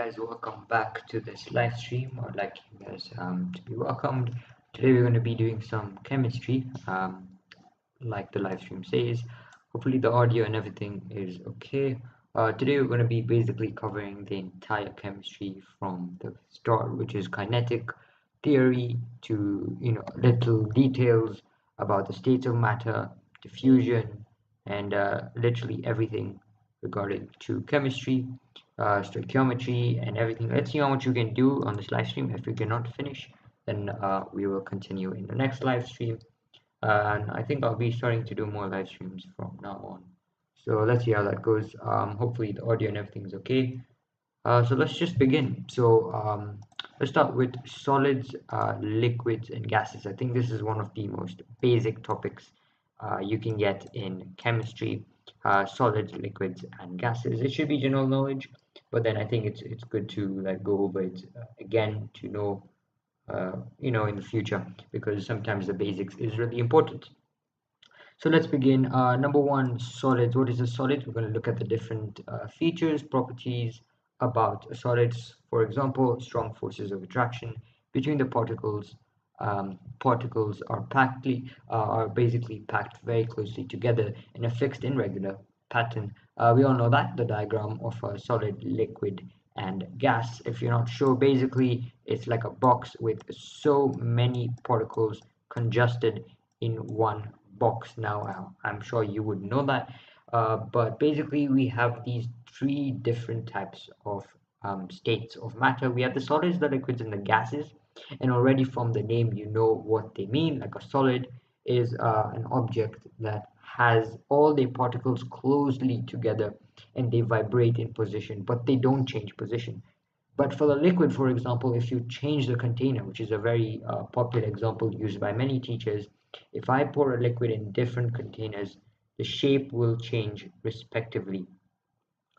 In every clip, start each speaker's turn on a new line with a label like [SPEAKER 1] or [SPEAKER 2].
[SPEAKER 1] guys, welcome back to this live stream. I'd like you guys to be welcomed. Today we're going to be doing some chemistry, like the live stream says. Hopefully the audio and everything is okay. Today we're going to be basically covering the entire chemistry from the start, which is kinetic theory to little details about the states of matter, diffusion, and literally everything regarding to chemistry, stoichiometry, and everything. Let's see how much you can do on this live stream. If you cannot finish, then we will continue in the next live stream. And I think I'll be starting to do more live streams from now on. So let's see how that goes. Hopefully the audio and everything is okay. So let's just begin. Let's start with solids, liquids, and gases. I think this is one of the most basic topics you can get in chemistry. Solids, liquids, and gases. It should be general knowledge, but then I think it's good to like go over it again to know in the future, because sometimes the basics is really important. So let's begin. Number one, solids. What is a solid? We're going to look at the different features, properties about solids. For example, strong forces of attraction between the particles. Particles are basically packed very closely together in a fixed irregular pattern. We all know that the diagram of a solid, liquid, and gas. If you're not sure, basically it's like a box with so many particles congested in one box. Now I'm sure you would know that, but basically we have these three different types of states of matter. We have the solids, the liquids, and the gases, and already from the name you know what they mean. Like a solid is an object that has all the particles closely together and they vibrate in position, but they don't change position. But for the liquid, for example, if you change the container, which is a very popular example used by many teachers, if I pour a liquid in different containers, the shape will change respectively.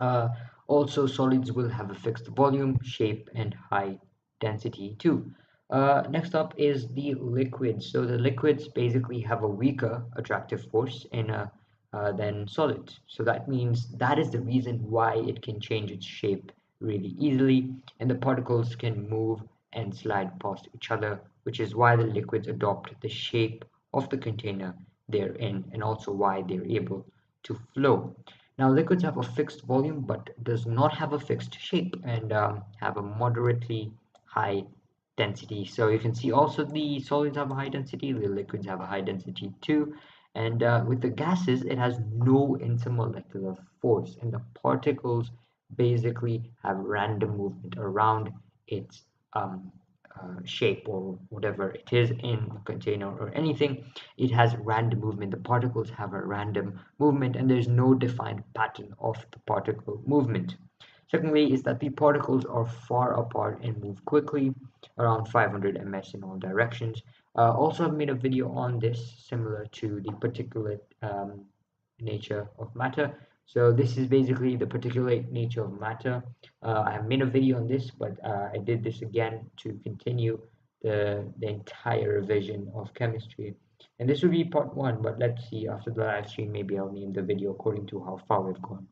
[SPEAKER 1] Uh, Also, solids will have a fixed volume, shape, and high density too. Next up is the liquids. So the liquids basically have a weaker attractive force than solids. So that means that is the reason why it can change its shape really easily, and the particles can move and slide past each other, which is why the liquids adopt the shape of the container they're in, and also why they're able to flow. Now, liquids have a fixed volume but does not have a fixed shape, and have a moderately high density. So you can see also the solids have a high density, the liquids have a high density too. And with the gases, it has no intermolecular force, and the particles basically have random movement around its shape or whatever it is in a container or anything. It has random movement. The particles have a random movement, and there's no defined pattern of the particle movement. Secondly is that the particles are far apart and move quickly, around 500 ms in all directions. Also, I've made a video on this similar to the particulate nature of matter. So this is basically the particulate nature of matter. I have made a video on this, but I did this again to continue the entire revision of chemistry. And this will be part one, but let's see, after the live stream, maybe I'll name the video according to how far we've gone.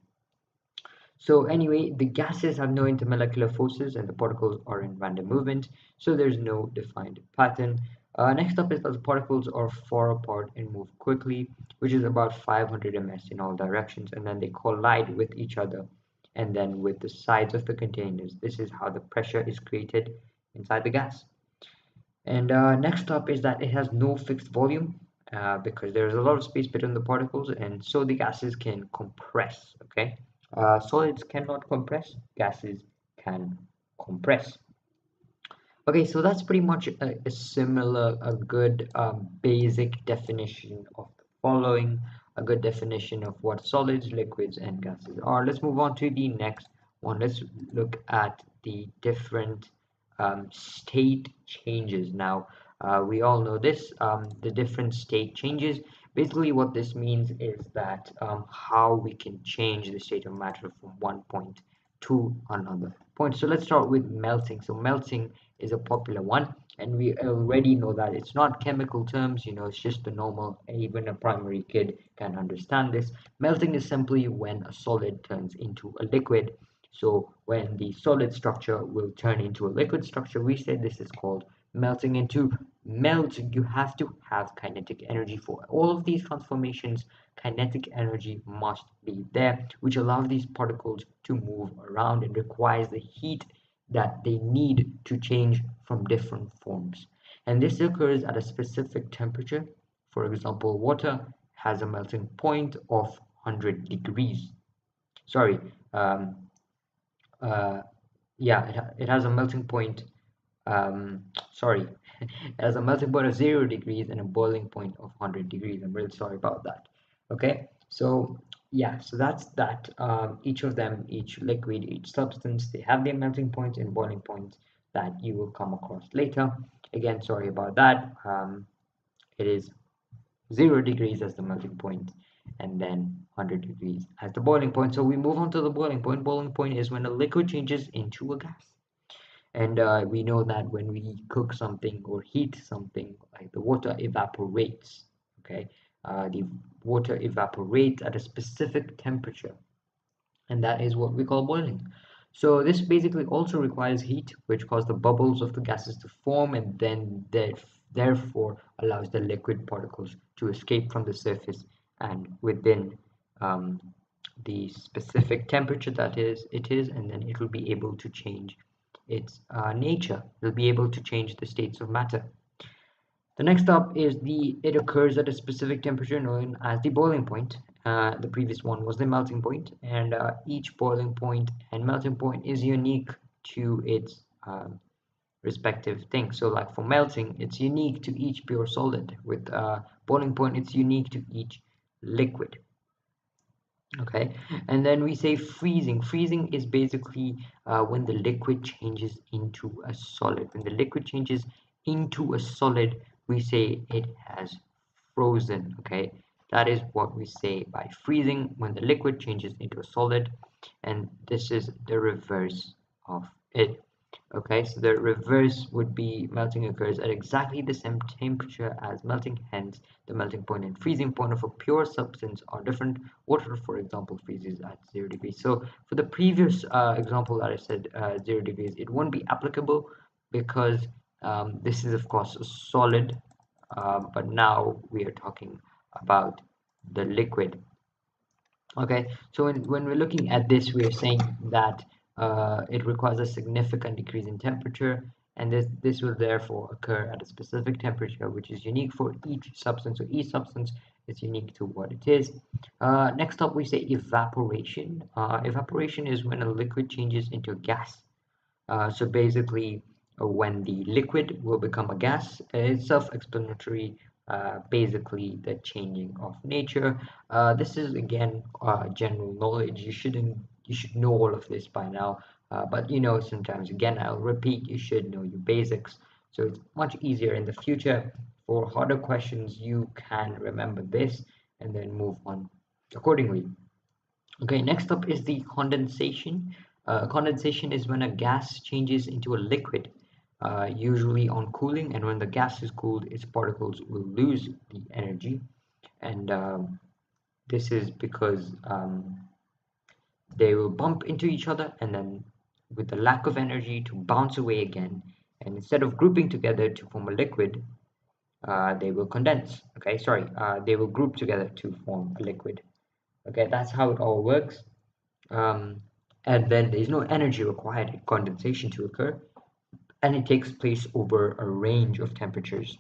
[SPEAKER 1] So anyway, the gases have no intermolecular forces and the particles are in random movement, so there's no defined pattern. Next up is that the particles are far apart and move quickly, which is about 500 ms in all directions, and then they collide with each other and then with the sides of the containers. This is how the pressure is created inside the gas. And next up is that it has no fixed volume, because there's a lot of space between the particles, and so the gases can compress. Okay, solids cannot compress, gases can compress. Okay, so that's pretty much a good basic definition of the following, a good definition of what solids, liquids, and gases are. Let's move on to the next one. Let's look at the different state changes. Now, we all know this, the different state changes. Basically, what this means is that how we can change the state of matter from one point to another point. So let's start with melting. So melting is a popular one, and we already know that it's not chemical terms, it's just the normal, even a primary kid can understand this. Melting is simply when a solid turns into a liquid, So when the solid structure will turn into a liquid structure, we say this is called melting. And to melt, you have to have kinetic energy. For all of these transformations, kinetic energy must be there, which allows these particles to move around and requires the heat that they need to change from different forms. And this occurs at a specific temperature. For example, water has a melting point of 100 degrees. Sorry, um, uh, yeah, it has a melting point. Sorry, it has a melting point of 0 degrees and a boiling point of 100 degrees. I'm really sorry about that. Okay, so yeah, so that's that. Each of them, each liquid, each substance, they have their melting points and boiling points that you will come across later. Again, sorry about that. It is 0 degrees as the melting point and then 100 degrees as the boiling point. So we move on to the boiling point. Boiling point is when a liquid changes into a gas. And we know that when we cook something or heat something, like the water evaporates. Okay, the water evaporates at a specific temperature, and that is what we call boiling. So this basically also requires heat, which causes the bubbles of the gases to form, and then therefore allows the liquid particles to escape from the surface and within um, the specific temperature that it is, and then it will be able to change its nature. It will be able to change the states of matter. The next up is it occurs at a specific temperature known as the boiling point. The previous one was the melting point, and each boiling point and melting point is unique to its respective thing. So like for melting, it's unique to each pure solid. With boiling point, it's unique to each liquid. Okay, and then we say freezing. Freezing is basically when the liquid changes into a solid. When the liquid changes into a solid, we say it has frozen. Okay, that is what we say by freezing, when the liquid changes into a solid, and this is the reverse of it. Okay, so the reverse would be melting occurs at exactly the same temperature as melting, hence the melting point and freezing point of a pure substance are different. Water, for example, freezes at 0 degrees. So for the previous example that I said, 0 degrees, it won't be applicable because this is of course a solid, but now we are talking about the liquid. Okay, so when we're looking at this, we are saying that it requires a significant decrease in temperature, and this will therefore occur at a specific temperature, which is unique for each substance. So each substance is unique to what it is. Next up, we say evaporation. Evaporation is when a liquid changes into a gas. So basically, when the liquid will become a gas, it's self-explanatory. Basically, the changing of nature. This is again general knowledge. You should know all of this by now. But you know, sometimes again, I'll repeat. You should know your basics. So it's much easier in the future. For harder questions, you can remember this and then move on accordingly. Okay, next up is the condensation. Condensation is when a gas changes into a liquid, usually on cooling, and when the gas is cooled, its particles will lose the energy. And this is because they will bump into each other and then, with the lack of energy, to bounce away again. And instead of grouping together to form a liquid, they will condense. Okay, sorry, they will group together to form a liquid. Okay, that's how it all works. um, and then there is no energy required in condensation to occur, and it takes place over a range of temperatures.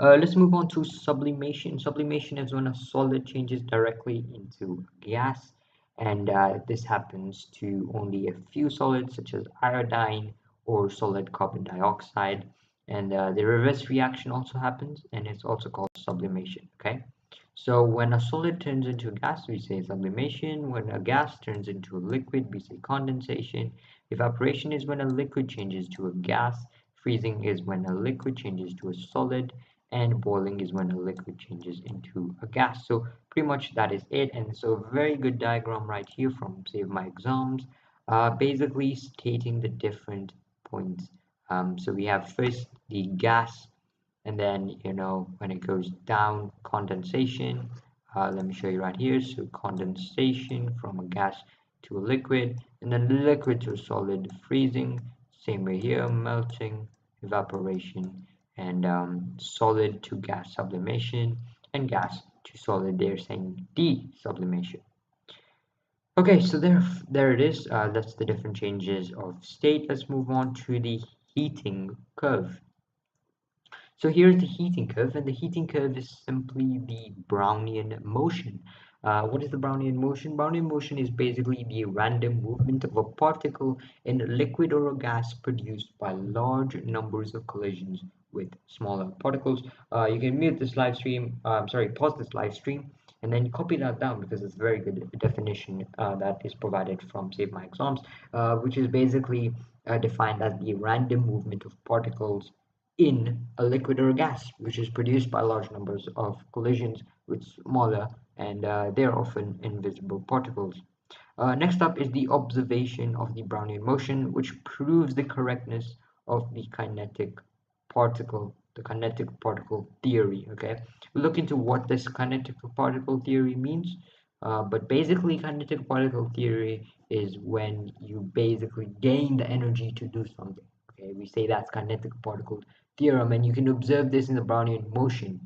[SPEAKER 1] Let's move on to sublimation. Sublimation is when a solid changes directly into gas, and this happens to only a few solids such as iodine or solid carbon dioxide. And the reverse reaction also happens, and it's also called sublimation. Okay, so when a solid turns into a gas, we say sublimation. When a gas turns into a liquid, we say condensation. Evaporation is when a liquid changes to a gas. Freezing is when a liquid changes to a solid, and boiling is when a liquid changes into a gas. So pretty much that is it. And so a very good diagram right here from Save My Exams, basically stating the different points. So we have first the gas, and then when it goes down, condensation. Let me show you right here. So condensation from a gas to a liquid, and then liquid to a solid, freezing. Same way here, melting, evaporation, and solid to gas sublimation, and gas to solid. They're saying desublimation. Okay, so there it is. That's the different changes of state. Let's move on to the heating curve. So here's the heating curve, and the heating curve is simply the Brownian motion. What is the Brownian motion? Brownian motion is basically the random movement of a particle in a liquid or a gas produced by large numbers of collisions with smaller particles. You can mute this live stream, sorry, pause this live stream, and then copy that down because it's a very good definition that is provided from Save My Exams, which is basically defined as the random movement of particles in a liquid or a gas, which is produced by large numbers of collisions with smaller and they're often invisible particles. Next up is the observation of the Brownian motion, which proves the correctness of the kinetic particle theory. Okay, we'll look into what this kinetic particle theory means. But basically, kinetic particle theory is when you basically gain the energy to do something. Okay, we say that's kinetic particle theorem, and you can observe this in the Brownian motion.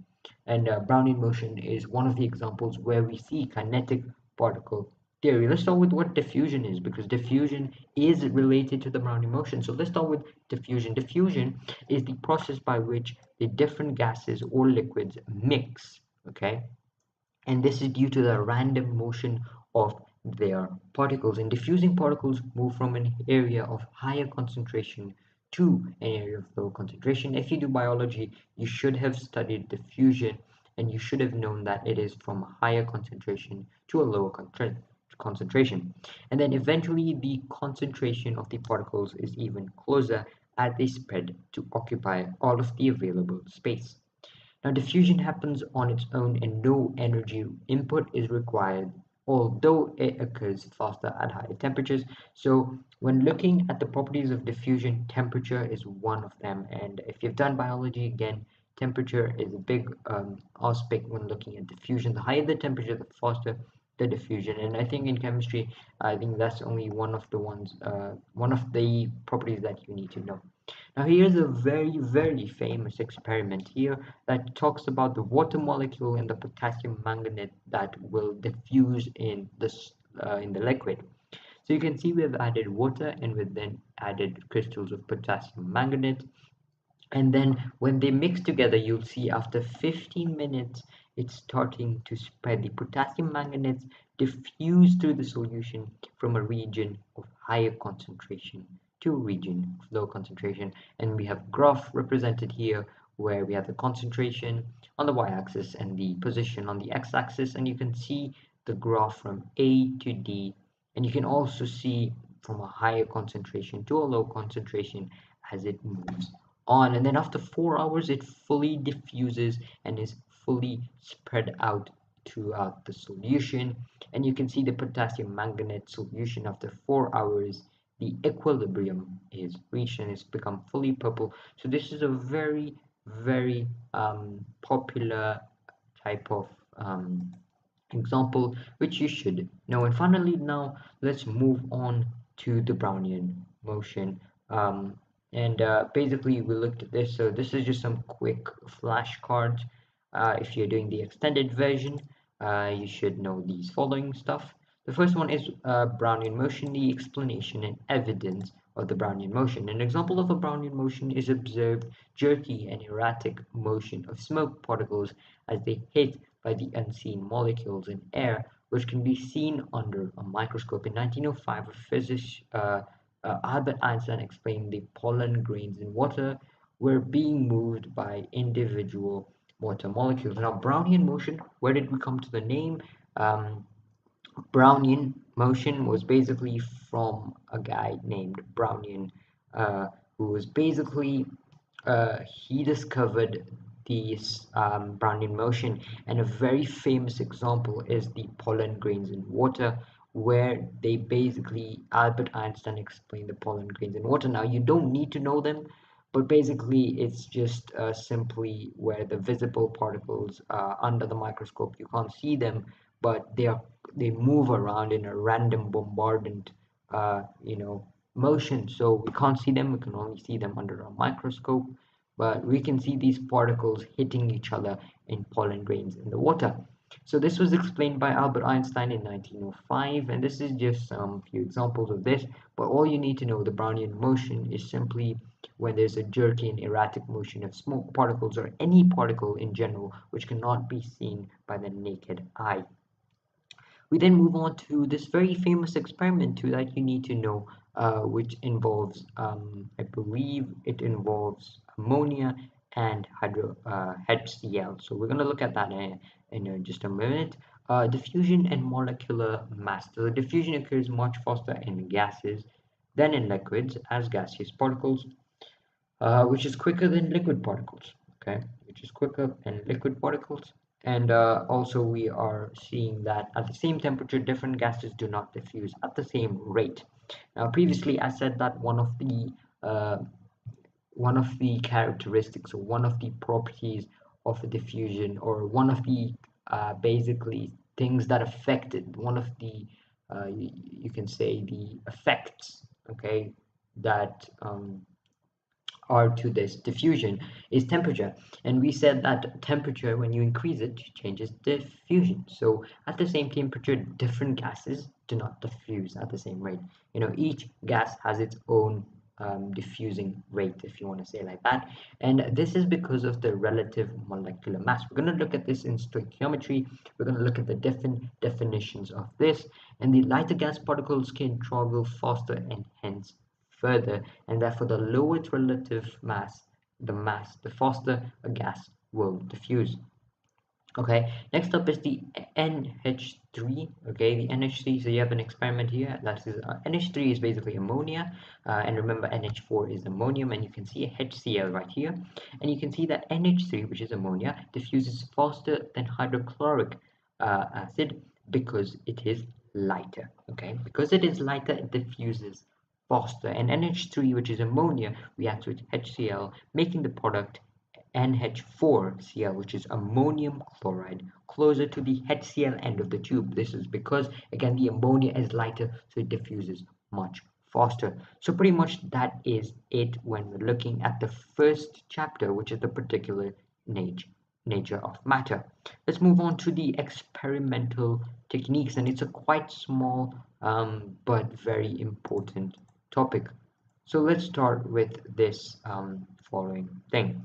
[SPEAKER 1] And Brownian motion is one of the examples where we see kinetic particle theory. Let's start with what diffusion is, because diffusion is related to the Brownian motion. So let's start with diffusion. Diffusion is the process by which the different gases or liquids mix. Okay, and this is due to the random motion of their particles. And diffusing particles move from an area of higher concentration to an area of low concentration. If you do biology, you should have studied diffusion, and you should have known that it is from a higher concentration to a lower concentration. And then eventually the concentration of the particles is even closer as they spread to occupy all of the available space. Now, diffusion happens on its own and no energy input is required, although it occurs faster at higher temperatures. So, when looking at the properties of diffusion, temperature is one of them. And if you've done biology, again, temperature is a big aspect when looking at diffusion. The higher the temperature, the faster the diffusion. And I think in chemistry, I think that's only one of the properties that you need to know. Now here's a very famous experiment here that talks about the water molecule and the potassium manganate that will diffuse in the liquid. So you can see we've added water and we've then added crystals of potassium manganate, and then when they mix together, you'll see after 15 minutes it's starting to spread. The potassium manganate diffuse through the solution from a region of higher concentration to a region of low concentration, and we have graph represented here where we have the concentration on the y-axis and the position on the x-axis, and you can see the graph from A to D, and you can also see from a higher concentration to a low concentration as it moves on. And then after 4 hours it fully diffuses and is fully spread out throughout the solution. And you can see the potassium manganate solution after 4 hours, the equilibrium is reached and it's become fully purple. So this is a very popular type of example which you should know. And finally, now let's move on to the Brownian motion. And basically we looked at this, so this is just some quick flashcards. If you're doing the extended version, you should know these following stuff. The first one is Brownian motion, the explanation and evidence of the Brownian motion. An example of a Brownian motion is observed jerky and erratic motion of smoke particles as they hit by the unseen molecules in air, which can be seen under a microscope. In 1905, a physicist Albert Einstein explained the pollen grains in water were being moved by individual water molecules. Now, Brownian motion, where did we come to the name? Brownian motion was basically from a guy named Brownian, who was basically he discovered this Brownian motion, and a very famous example is the pollen grains in water, where they basically Albert Einstein explained the pollen grains in water. Now you don't need to know them, but basically it's just simply where the visible particles under the microscope you can't see them, but they move around in a random bombardment, motion. So we can't see them. We can only see them under a microscope, but we can see these particles hitting each other in pollen grains in the water. So this was explained by Albert Einstein in 1905, and this is just some few examples of this. But all you need to know, the Brownian motion is simply when there's a jerky and erratic motion of smoke particles or any particle in general which cannot be seen by the naked eye. We then move on to this very famous experiment too that you need to know, which involves, I believe it involves ammonia and HCl. So we're going to look at that in just a minute. Diffusion and molecular mass. So diffusion occurs much faster in gases than in liquids as gaseous particles, which is quicker than liquid particles. Okay, which is quicker than liquid particles. And also we are seeing that at the same temperature, different gases do not diffuse at the same rate. Now, previously I said that uh, one of the characteristics or one of the properties of a diffusion, or one of the basically things that affected one of the you can say the effects, okay, that or to this diffusion is temperature. And we said that temperature, when you increase it, changes diffusion. So at the same temperature, different gases do not diffuse at the same rate. Each gas has its own diffusing rate, if you want to say like that. And this is because of the relative molecular mass. We're going to look at this in stoichiometry. We're going to look at the different definitions of this. And the lighter gas particles can travel faster and hence further, and therefore the lower its relative mass, the faster a gas will diffuse. Okay, next up is the NH3. Okay, the NH3. So you have an experiment here. That is NH3 is basically ammonia, and remember NH4 is ammonium, and you can see a HCl right here, and you can see that NH3, which is ammonia, diffuses faster than hydrochloric acid because it is lighter. Okay, because it is lighter, it diffuses faster, and NH3, which is ammonia, reacts with HCl, making the product NH4Cl, which is ammonium chloride, closer to the HCl end of the tube. This is because, again, the ammonia is lighter, so it diffuses much faster. So pretty much that is it when we're looking at the first chapter, which is the particular nature of matter. Let's move on to the experimental techniques, and it's a quite small but very important topic. So let's start with this following thing.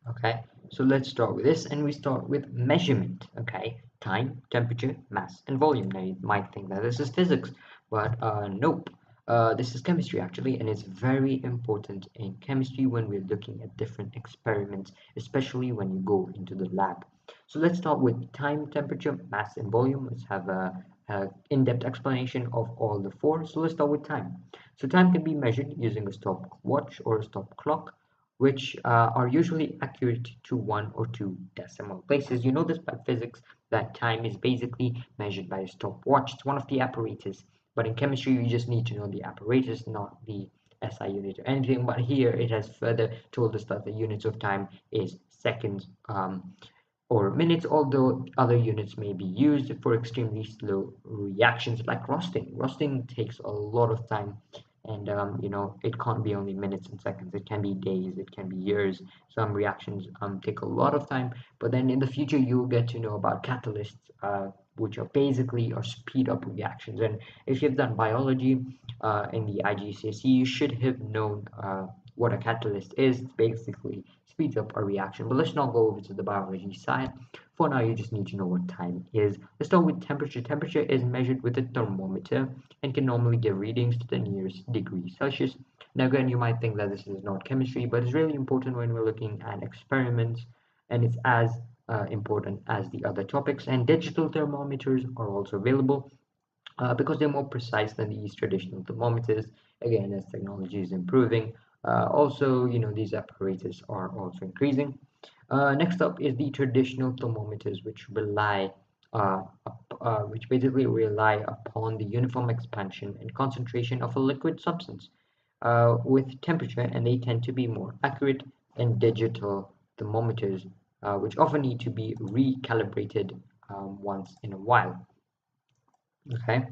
[SPEAKER 1] Okay, so let's start with this, and we start with measurement. Okay, time, temperature, mass, and volume. Now you might think that this is physics, but nope. This is chemistry actually, and it's very important in chemistry when we're looking at different experiments, especially when you go into the lab. So let's start with time, temperature, mass, and volume. Let's have a in-depth explanation of all the four. So let's start with time. So time can be measured using a stopwatch or a stop clock, which are usually accurate to 1 or 2 decimal places. You know this by physics, that time is basically measured by a stopwatch. It's one of the apparatus, but in chemistry you just need to know the apparatus, not the SI unit or anything. But here it has further told us that the units of time is seconds or minutes, although other units may be used for extremely slow reactions like roasting. Roasting takes a lot of time, and it can't be only minutes and seconds. It can be days, it can be years. Some reactions take a lot of time, but then in the future you'll get to know about catalysts, which are basically or speed up reactions. And if you've done biology in the IGCSE, you should have known what a catalyst is. It's basically speeds up a reaction. But let's not go over to the biology side. For now, you just need to know what time is. Let's start with temperature. Temperature is measured with a thermometer and can normally give readings to the nearest degree Celsius. Now again, you might think that this is not chemistry, but it's really important when we're looking at experiments, and it's as important as the other topics. And digital thermometers are also available because they're more precise than these traditional thermometers. Again, as technology is improving, also, these apparatus are also increasing. Next up is the traditional thermometers, which basically rely upon the uniform expansion and concentration of a liquid substance with temperature, and they tend to be more accurate than digital thermometers, which often need to be recalibrated once in a while. Okay,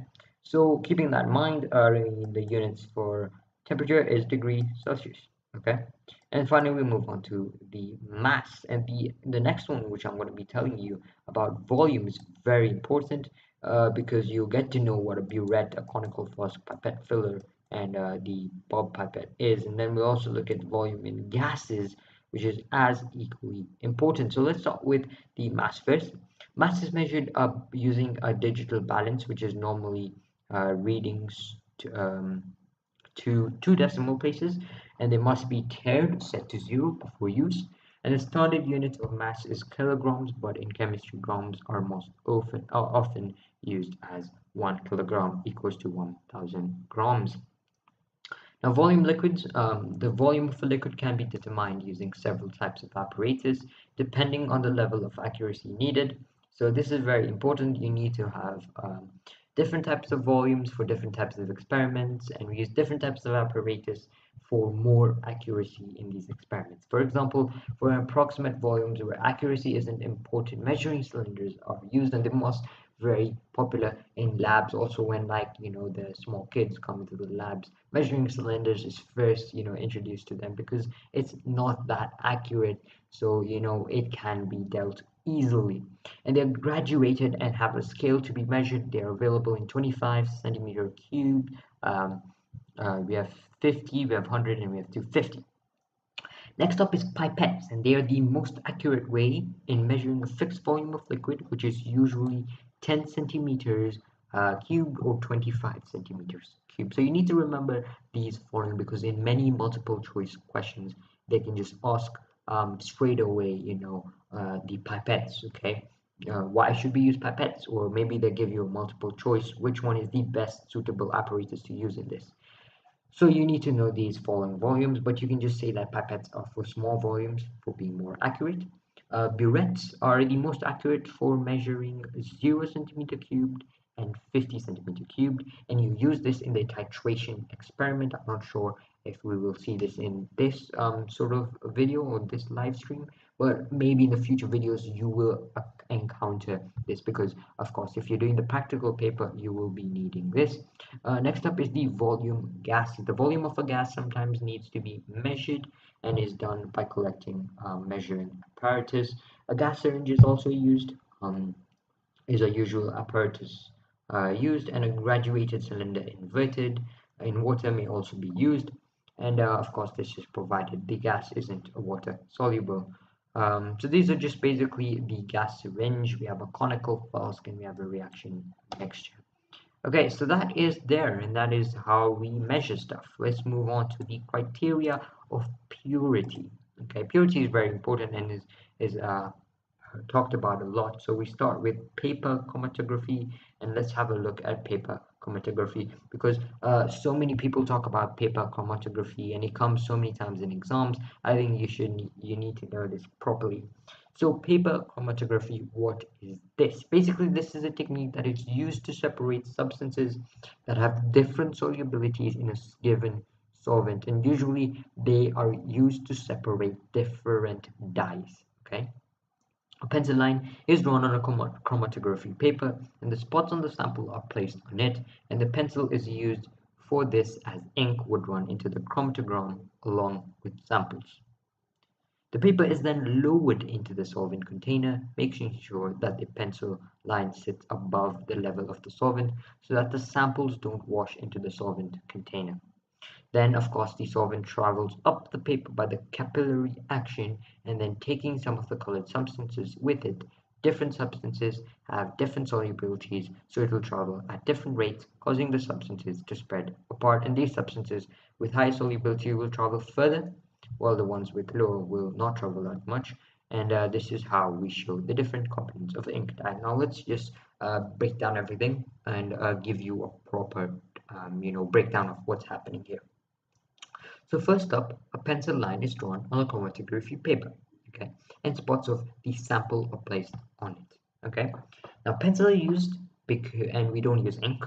[SPEAKER 1] so keeping that in mind, the units for temperature is degree Celsius. Okay, and finally we move on to the mass, and the next one, which I'm going to be telling you about volume, is very important because you'll get to know what a burette, a conical flask, pipette filler, and the bob pipette is, and then we'll also look at volume in gases, which is as equally important. So let's start with the mass first. Mass is measured using a digital balance, which is normally readings to two decimal places, and they must be tiered, set to 0 before use. And the standard unit of mass is kilograms, but in chemistry, grams are most often used as 1 kilogram equals to 1,000 grams. Now, the volume of a liquid can be determined using several types of apparatus depending on the level of accuracy needed. So this is very important. You need to have different types of volumes for different types of experiments, and we use different types of apparatus for more accuracy in these experiments. For example, for approximate volumes where accuracy isn't important, measuring cylinders are used, and they must very popular in labs also when, like, the small kids come into the labs. Measuring cylinders is first introduced to them because it's not that accurate, so it can be dealt easily, and they're graduated and have a scale to be measured. They're available in 25 centimeter cubed. We have 50, we have 100, and we have 250. Next up is pipettes, and they are the most accurate way in measuring a fixed volume of liquid, which is usually 10 centimeters cubed or 25 centimeters cubed. So you need to remember these following because in many multiple choice questions, they can just ask straight away, the pipettes, okay? Why should we use pipettes? Or maybe they give you a multiple choice, which one is the best suitable apparatus to use in this? So you need to know these following volumes, but you can just say that pipettes are for small volumes for being more accurate. Burettes are the most accurate for measuring 0 centimeter cubed and 50 centimeter cubed, and you use this in the titration experiment. I'm not sure if we will see this in this sort of video or this live stream, but maybe in the future videos you will encounter this because, of course, if you're doing the practical paper, you will be needing this. Next up is the volume gas. The volume of a gas sometimes needs to be measured and is done by collecting measuring apparatus. A gas syringe is also used, is a usual apparatus used, and a graduated cylinder inverted in water may also be used. And of course, this is provided the gas isn't water soluble. So these are just basically the gas syringe. We have a conical flask and we have a reaction mixture. Okay, so that is there, and that is how we measure stuff. Let's move on to the criteria of purity. Okay, purity is very important and is talked about a lot. So we start with paper chromatography, and let's have a look at paper chromatography because so many people talk about paper chromatography and it comes so many times in exams. I think you need to know this properly. So paper chromatography, what is this? Basically, this is a technique that is used to separate substances that have different solubilities in a given solvent, and usually they are used to separate different dyes. Okay. A pencil line is drawn on a chromatography paper, and the spots on the sample are placed on it, and the pencil is used for this as ink would run into the chromatogram along with samples. The paper is then lowered into the solvent container, making sure that the pencil line sits above the level of the solvent so that the samples don't wash into the solvent container. Then, of course, the solvent travels up the paper by the capillary action and then taking some of the colored substances with it. Different substances have different solubilities, so it will travel at different rates, causing the substances to spread apart. And these substances with high solubility will travel further, while the ones with lower will not travel that much. And this is how we show the different components of the ink dye. Now let's just break down everything and give you a proper breakdown of what's happening here. So first up, a pencil line is drawn on a chromatography paper, okay, and spots of the sample are placed on it, okay. Now pencil are used and we don't use ink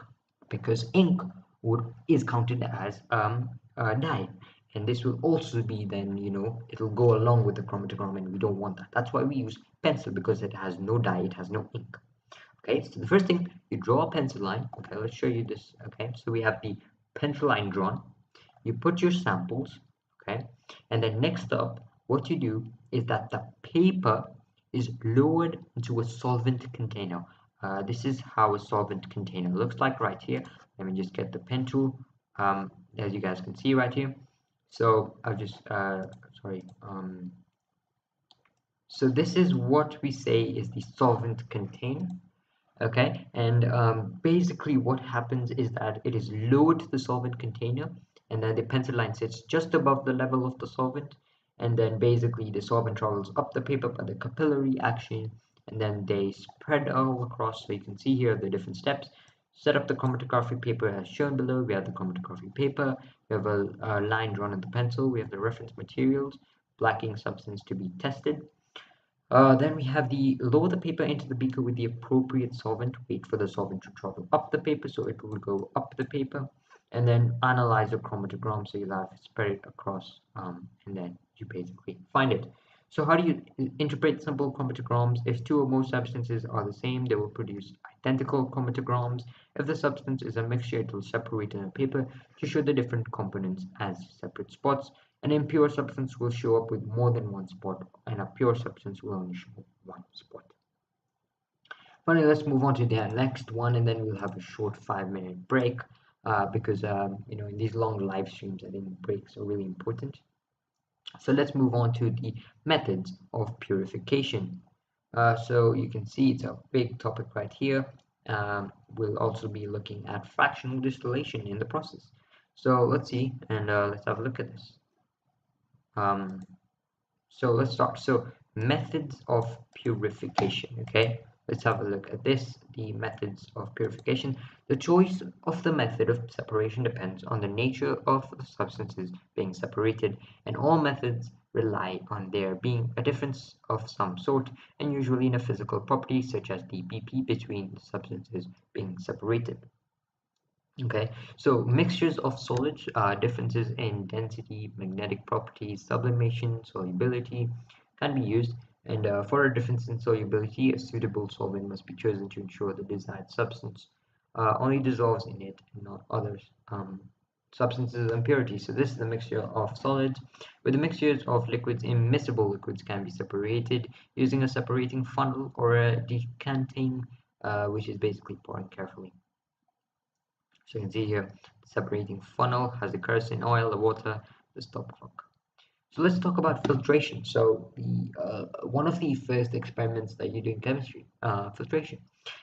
[SPEAKER 1] because ink is counted as a dye, and this will also be then it'll go along with the chromatogram, and we don't want that. That's why we use pencil because it has no dye, it has no ink. Okay, so the first thing, you draw a pencil line. Okay, let's show you this. Okay, so we have the pencil line drawn. You put your samples. Okay, and then next up, what you do is that the paper is lowered into a solvent container. This is how a solvent container looks like right here. Let me just get the pen tool. As you guys can see right here. So I'll just sorry. So this is what we say is the solvent container. Okay, and basically what happens is that it is lowered to the solvent container, and then the pencil line sits just above the level of the solvent, and then basically the solvent travels up the paper by the capillary action, and then they spread all across. So you can see here the different steps. Set up the chromatography paper as shown below. We have the chromatography paper, we have a line drawn on the pencil, we have the reference materials, blacking substance to be tested. Then we have the lower the paper into the beaker with the appropriate solvent. Wait for the solvent to travel up the paper, so it will go up the paper. And then analyze the chromatogram, so you'll have spread it across, and then you basically find it. So how do you interpret simple chromatograms? If two or more substances are the same, they will produce identical chromatograms. If the substance is a mixture, it will separate in a paper to show the different components as separate spots. An impure substance will show up with more than one spot, and a pure substance will only show one spot. Finally, let's move on to the next one, and then we'll have a short 5-minute break because in these long live streams, I think breaks are really important. So let's move on to the methods of purification. So you can see it's a big topic right here. We'll also be looking at fractional distillation in the process. So let's see, and let's have a look at this. So let's start. So methods of purification. Okay, let's have a look at this. The methods of purification. The choice of the method of separation depends on the nature of the substances being separated, and all methods rely on there being a difference of some sort, and usually in a physical property such as the BP between the substances being separated. Okay, so mixtures of solids, differences in density, magnetic properties, sublimation, solubility can be used. And for a difference in solubility, a suitable solvent must be chosen to ensure the desired substance only dissolves in it and not others. Substances and impurities. So this is the mixture of solids. With the mixtures of liquids, immiscible liquids can be separated using a separating funnel or a decanting, which is basically pouring carefully. So you can see here, the separating funnel has the kerosene oil, the water, the stopcock. So let's talk about filtration. So the one of the first experiments that you do in chemistry, filtration.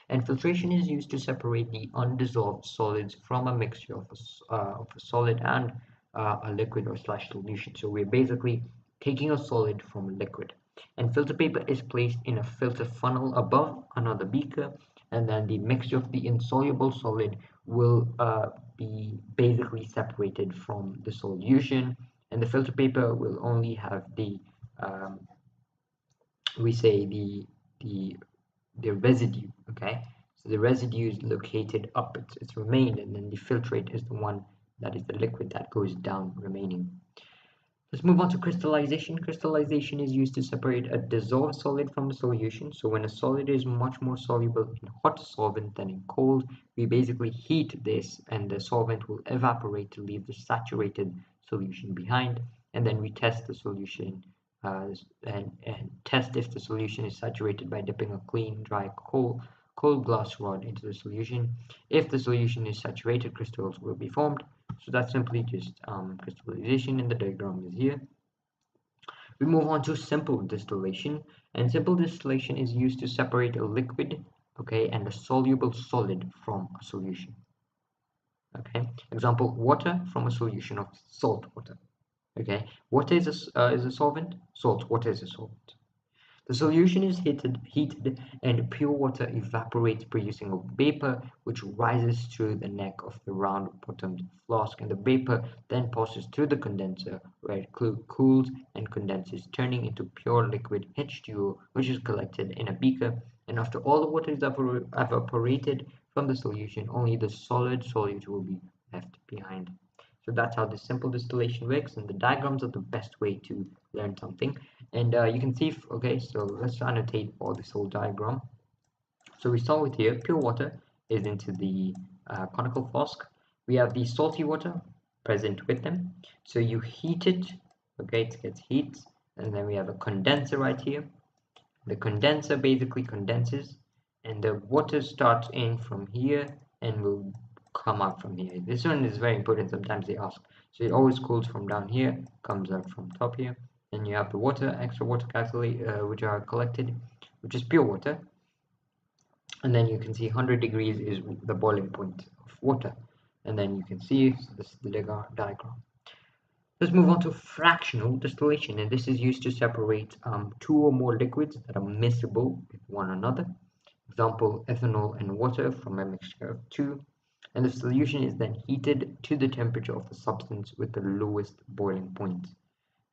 [SPEAKER 1] And filtration is used to separate the undissolved solids from a mixture of a solid and a liquid or slash solution. So we're basically taking a solid from a liquid. And filter paper is placed in a filter funnel above another beaker, and then the mixture of the insoluble solid will be basically separated from the solution, and the filter paper will only have the we say the residue. Okay, so the residue is located up, it's remained, and then the filtrate is the one that is the liquid that goes down remaining. Let's move on to crystallization. Crystallization is used to separate a dissolved solid from a solution. So when a solid is much more soluble in hot solvent than in cold, we basically heat this and the solvent will evaporate to leave the saturated solution behind. And then we test the solution and test if the solution is saturated by dipping a clean, dry, cold glass rod into the solution. If the solution is saturated, crystals will be formed. So that's simply just crystallization, and the diagram is here. We move on to simple distillation, and simple distillation is used to separate a liquid, okay, and a soluble solid from a solution. Okay, example, water from a solution of salt water. Okay, water is a solvent, salt water is a solvent. The solution is heated and pure water evaporates, producing a vapor which rises through the neck of the round-bottomed flask, and the vapor then passes through the condenser where it cools and condenses, turning into pure liquid H2O, which is collected in a beaker. And after all the water is evaporated from the solution, only the solid solute will be left behind. So that's how the simple distillation works, and the diagrams are the best way to learn something. And you can see, okay, so let's annotate all this whole diagram. So we start with here, pure water is into the conical flask. We have the salty water present with them. So you heat it, okay, it gets heat, and then we have a condenser right here. The condenser basically condenses, and the water starts in from here and will come out from here. This one is very important, sometimes they ask. So it always cools from down here, comes out from top here. Then you have the water, extra water which are collected, which is pure water. And then you can see 100 degrees is the boiling point of water. And then you can see, so this is the diagram. Let's move on to fractional distillation, and this is used to separate two or more liquids that are miscible with one another. Example, ethanol and water from a mixture of two. And the solution is then heated to the temperature of the substance with the lowest boiling point.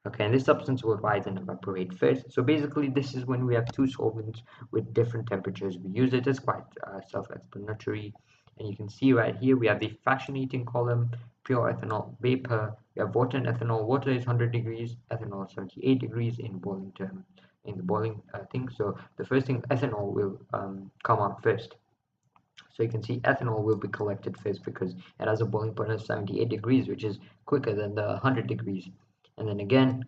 [SPEAKER 1] Okay, and this substance will rise and evaporate first. So basically, this is when we have two solvents with different temperatures. We use it as quite self-explanatory. And you can see right here, we have the fractionating column, pure ethanol vapor. We have water and ethanol. Water is 100 degrees, ethanol 78 degrees in boiling term, in the boiling thing. So the first thing, ethanol will come out first. So you can see ethanol will be collected first because it has a boiling point of 78 degrees, which is quicker than the 100 degrees. And then again,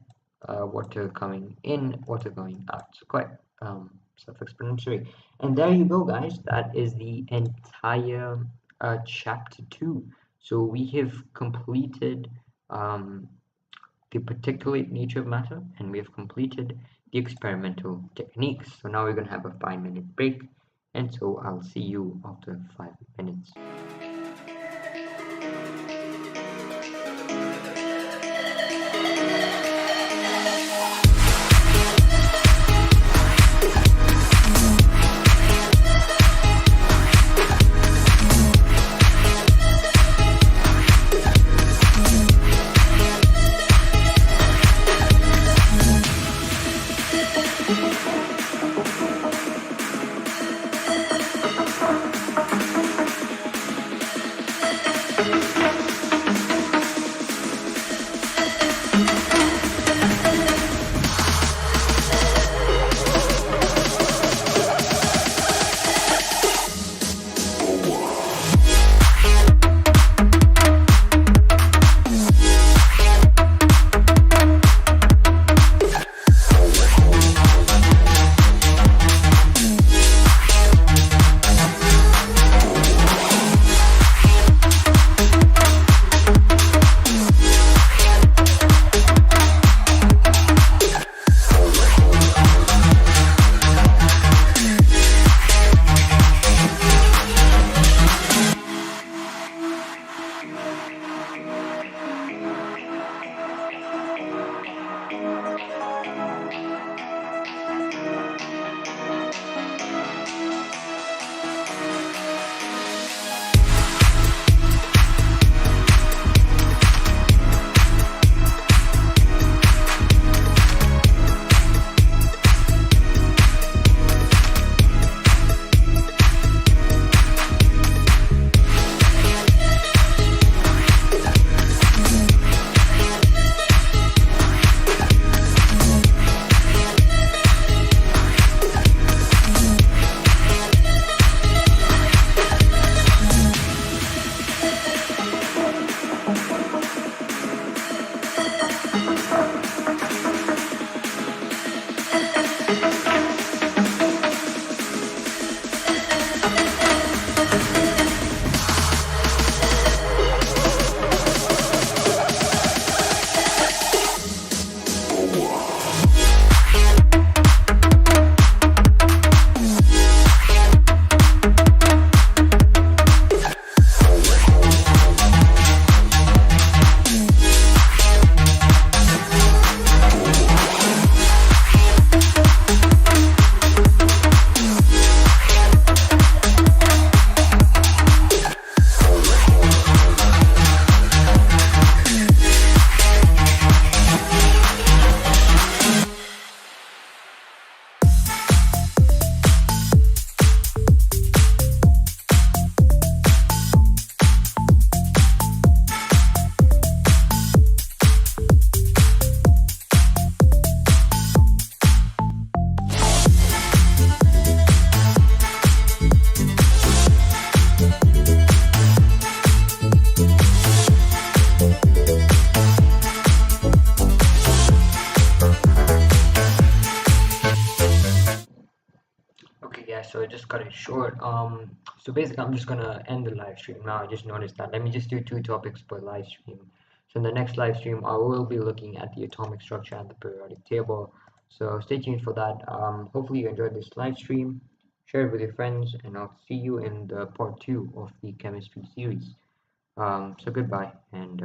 [SPEAKER 1] water coming in, water going out. So quite self-explanatory. And there you go, guys. That is the entire chapter 2. So we have completed the particulate nature of matter, and we have completed the experimental techniques. So now we're going to have a 5-minute break, and so I'll see you after 5 minutes. yeah, so I just cut it short. So basically, I'm just gonna end the live stream now. I just noticed that. Let me just do two topics per live stream. So in the next live stream, I will be looking at the atomic structure and the periodic table. So stay tuned for that. Hopefully you enjoyed this live stream. Share it with your friends, and I'll see you in the part two of the chemistry series. So goodbye, and